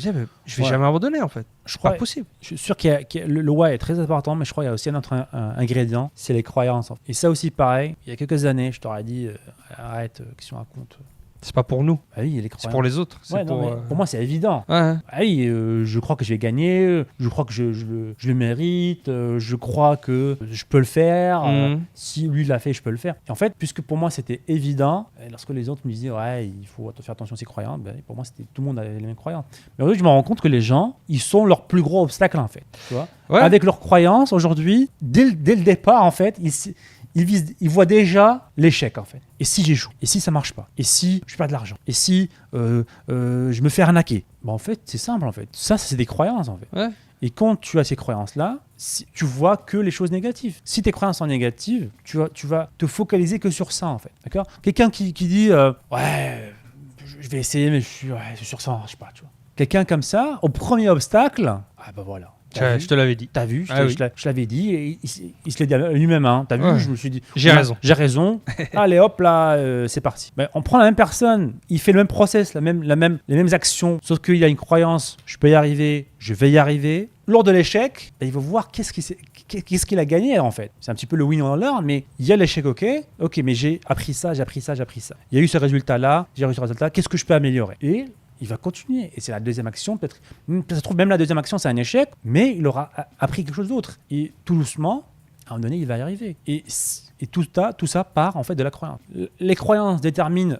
Je disais, mais je vais jamais abandonner en fait. C'est pas possible. Je suis sûr le why est très important, mais je crois qu'il y a aussi un autre ingrédient, c'est les croyances. Et ça aussi, pareil, il y a quelques années, je t'aurais dit, arrête, qu'est-ce qu'on raconte. C'est pas pour nous. Ah oui, les croyances. C'est pour les autres. Pour moi, c'est évident. Ouais. Ah oui, je crois que je vais gagner, je crois que je le mérite, je crois que je peux le faire. Si lui l'a fait, je peux le faire. Et en fait, puisque pour moi, c'était évident, et lorsque les autres me disaient, ouais, il faut faire attention à ses croyances, pour moi, tout le monde avait les mêmes croyances. Mais aujourd'hui, je me rends compte que les gens, ils sont leur plus gros obstacle, en fait. Tu vois Avec leurs croyances, aujourd'hui, dès le départ, en fait, ils voient déjà l'échec en fait. Et si j'échoue? Et si ça marche pas? Et si je perds de l'argent? Et si je me fais arnaquer? En fait, c'est simple en fait. Ça, c'est des croyances en fait. Ouais. Et quand tu as ces croyances-là, tu vois que les choses négatives. Si tes croyances sont négatives, tu vas te focaliser que sur ça en fait. D'accord? Quelqu'un qui dit ouais, je vais essayer, mais je suis sur ça, je sais pas. Tu vois. Quelqu'un comme ça, au premier obstacle, voilà. Je te l'avais dit. T'as vu, je l'avais dit, et il se l'est dit à lui-même. Hein. T'as vu, je me suis dit, j'ai raison. Allez hop, là, c'est parti. On prend la même personne, il fait le même process, les mêmes actions, sauf qu'il a une croyance, je peux y arriver, je vais y arriver. Lors de l'échec, il va voir qu'est-ce qu'il a gagné en fait. C'est un petit peu le win or learn, mais il y a l'échec, ok, mais j'ai appris ça. Il y a eu ce résultat-là, j'ai réussi ce résultat, qu'est-ce que je peux améliorer? Et il va continuer. Et c'est la deuxième action. Peut-être ça se trouve, même la deuxième action, c'est un échec, mais il aura appris quelque chose d'autre. Et tout doucement, à un moment donné, il va y arriver. Et tout ça part en fait de la croyance. Les croyances déterminent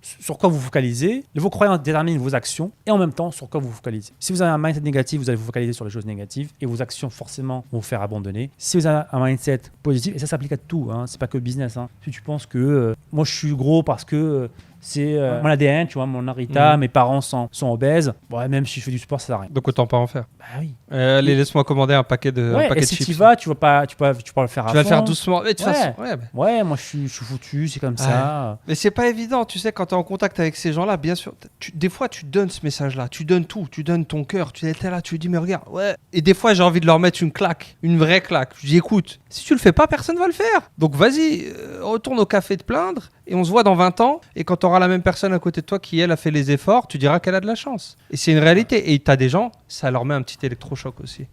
sur quoi vous focalisez. Vos croyances déterminent vos actions et en même temps sur quoi vous focalisez. Si vous avez un mindset négatif, vous allez vous focaliser sur les choses négatives et vos actions forcément vont vous faire abandonner. Si vous avez un mindset positif, et ça s'applique à tout, hein, c'est pas que le business. Hein. Si tu penses que moi je suis gros parce que c'est mon ADN, tu vois, mon narita, mes parents sont obèses. Même si je fais du sport, ça sert à rien. Donc autant pas en faire. Bah oui. Allez, laisse-moi commander un paquet de si chips. tu vas, tu peux pas le faire à fond. Tu vas le faire doucement. Mais de toute façon, moi je suis foutu, c'est comme ça. Mais c'est pas évident, tu sais, quand tu es en contact avec ces gens-là, bien sûr. Des fois, tu donnes ce message-là, tu donnes tout, tu donnes ton cœur, tu es là, tu lui dis, mais regarde, Et des fois, j'ai envie de leur mettre une claque, une vraie claque. Je dis, écoute, si tu le fais pas, personne va le faire. Donc vas-y, retourne au café te plaindre. Et on se voit dans 20 ans, et quand tu auras la même personne à côté de toi qui, elle, a fait les efforts, tu diras qu'elle a de la chance. Et c'est une réalité. Et tu as des gens, ça leur met un petit électrochoc aussi.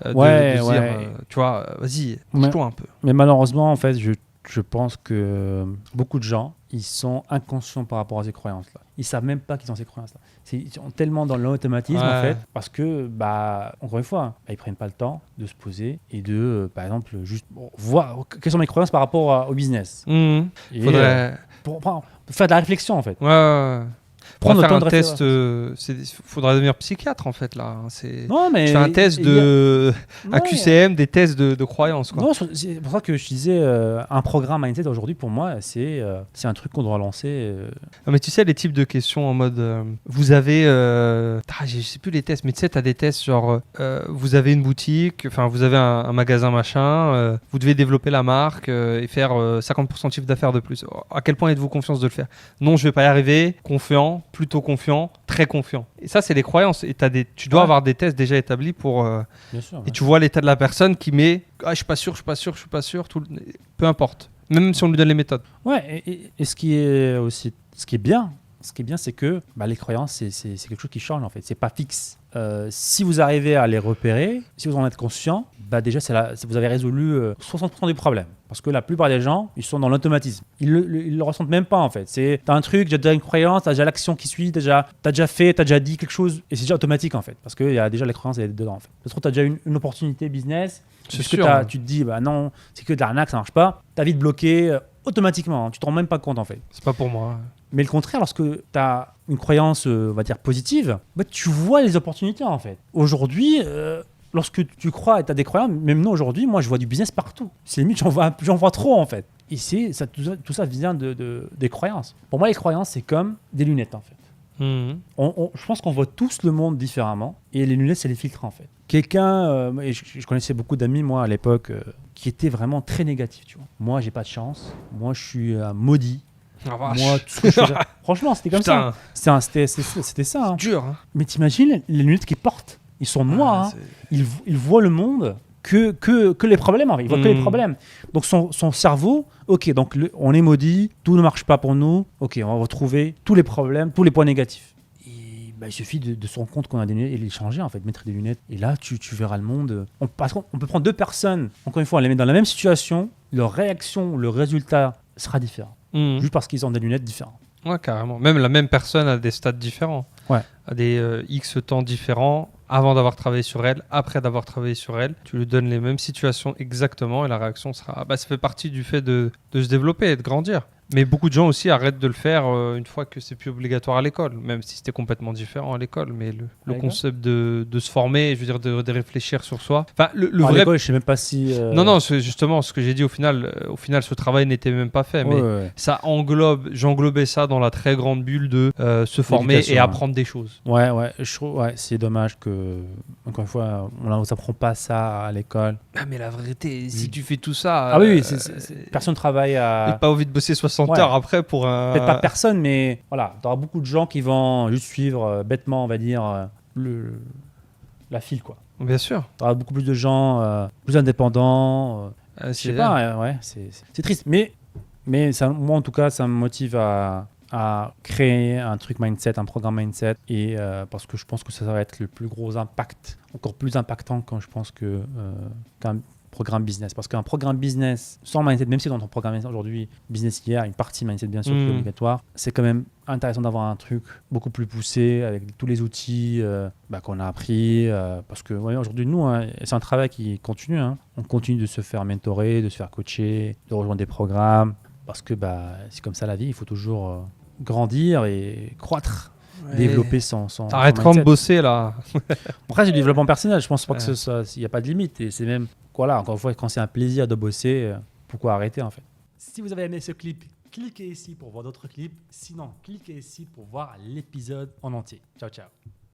De dire, tu vois, vas-y, bouge-toi un peu. Mais malheureusement, en fait, je pense que beaucoup de gens, ils sont inconscients par rapport à ces croyances-là. Ils savent même pas qu'ils ont ces croyances-là. Ils sont tellement dans l'automatisme, en fait, parce que, encore une fois, ils prennent pas le temps de se poser et de, par exemple, juste voir quelles sont mes croyances par rapport au business. Faudrait pour faire de la réflexion, en fait. Prendre faire un test, faudra devenir psychiatre en fait là. Non, mais tu fais un test AQCM, des tests de croyances. Quoi. Non, c'est pour ça que je disais un programme mindset aujourd'hui pour moi c'est un truc qu'on doit lancer. Non, mais tu sais les types de questions en mode vous avez, je sais plus les tests, mais tu sais t'as des tests genre vous avez une boutique, enfin vous avez un magasin machin, vous devez développer la marque et faire 50% de chiffre d'affaires de plus. À quel point êtes-vous confiance de le faire? Non, je vais pas y arriver. Confiant. Plutôt confiant, très confiant. Et ça, c'est les croyances. Et tu dois avoir des tests déjà établis pour... Bien sûr, et tu vois l'état de la personne qui met « je suis pas sûr. » Peu importe. Même si on lui donne les méthodes. Ouais, et ce qui est bien, c'est que les croyances, c'est quelque chose qui change en fait. C'est pas fixe. Si vous arrivez à les repérer, si vous en êtes conscient, déjà vous avez résolu 60% du problème. Parce que la plupart des gens, ils sont dans l'automatisme. Ils le ressentent même pas en fait. T'as un truc, t'as déjà une croyance, t'as déjà l'action qui suit, t'as déjà fait, t'as déjà dit quelque chose, et c'est déjà automatique en fait. Parce qu'il y a déjà les croyances dedans en fait. Peut-être que t'as déjà une opportunité business, c'est parce sûr, que tu te dis, non, c'est que de l'arnaque, ça marche pas. T'as vite bloqué automatiquement, tu te rends même pas compte en fait. C'est pas pour moi. Mais le contraire, lorsque tu as une croyance, on va dire, positive, tu vois les opportunités en fait. Aujourd'hui, lorsque tu crois et tu as des croyances, même nous aujourd'hui, moi je vois du business partout. C'est limite, j'en vois trop en fait. Et tout ça vient des croyances. Pour moi, les croyances, c'est comme des lunettes en fait. Je pense qu'on voit tous le monde différemment et les lunettes, c'est les filtres en fait. Quelqu'un, et je connaissais beaucoup d'amis moi à l'époque qui étaient vraiment très négatifs. Tu vois. Moi, j'ai pas de chance. Moi, je suis maudit. Moi, tout ce que je faisais... Franchement, c'était comme ça. C'était ça. Hein. C'est dur. Hein. Mais t'imagines les lunettes qu'ils portent. Ils sont noirs. Ils voient le monde que les problèmes. Ils voient que les problèmes. Donc son cerveau, ok, donc on est maudit, tout ne marche pas pour nous. Ok, on va retrouver tous les problèmes, tous les points négatifs. Et il suffit de se rendre compte qu'on a des lunettes et les changer, en fait, mettre des lunettes. Et là, tu verras le monde. Parce qu'on peut prendre deux personnes, encore une fois, on les met dans la même situation, leur réaction, le résultat sera différent. Juste parce qu'ils ont des lunettes différentes. Ouais, carrément. Même la même personne a des stades différents. Ouais. A des X temps différents avant d'avoir travaillé sur elle, après d'avoir travaillé sur elle. Tu lui donnes les mêmes situations exactement et la réaction sera... ça fait partie du fait de se développer et de grandir. Mais beaucoup de gens aussi arrêtent de le faire une fois que c'est plus obligatoire à l'école, même si c'était complètement différent à l'école. Mais le concept de se former, je veux dire de réfléchir sur soi. Enfin, le À vrai. l'école, je sais même pas si. Non, c'est justement ce que j'ai dit au final, ce travail n'était même pas fait. Mais ça j'englobais ça dans la très grande bulle de se former et apprendre des choses. Ouais, je trouve, c'est dommage que, encore une fois, on ne s'apprend pas ça à l'école. Ah, mais la vérité, si tu fais tout ça. Ah oui, personne travaille à. J'ai pas envie de bosser 60 heures après pour un. Peut-être pas personne, mais voilà, tu auras beaucoup de gens qui vont juste suivre bêtement, on va dire, la file, quoi. Bien sûr. Tu auras beaucoup plus de gens plus indépendants. Je sais pas, c'est triste. Mais ça, moi, en tout cas, ça me motive à créer un truc mindset, un programme mindset, et parce que je pense que ça va être le plus gros impact, encore plus impactant quand je pense qu'un programme business. Parce qu'un programme business sans mindset, même si dans ton programme aujourd'hui, business hier, une partie mindset bien sûr qui est obligatoire, c'est quand même intéressant d'avoir un truc beaucoup plus poussé avec tous les outils qu'on a appris. Parce que aujourd'hui, nous, c'est un travail qui continue. On continue de se faire mentorer, de se faire coacher, de rejoindre des programmes. Parce que c'est comme ça la vie, il faut toujours grandir et croître. Développer son Arrête quand de bosser là. Après, c'est du développement personnel. Je pense pas qu'il n'y a pas de limite. Et c'est même, encore une fois, quand c'est un plaisir de bosser, pourquoi arrêter en fait? Si vous avez aimé ce clip, cliquez ici pour voir d'autres clips. Sinon, cliquez ici pour voir l'épisode en entier. Ciao, ciao.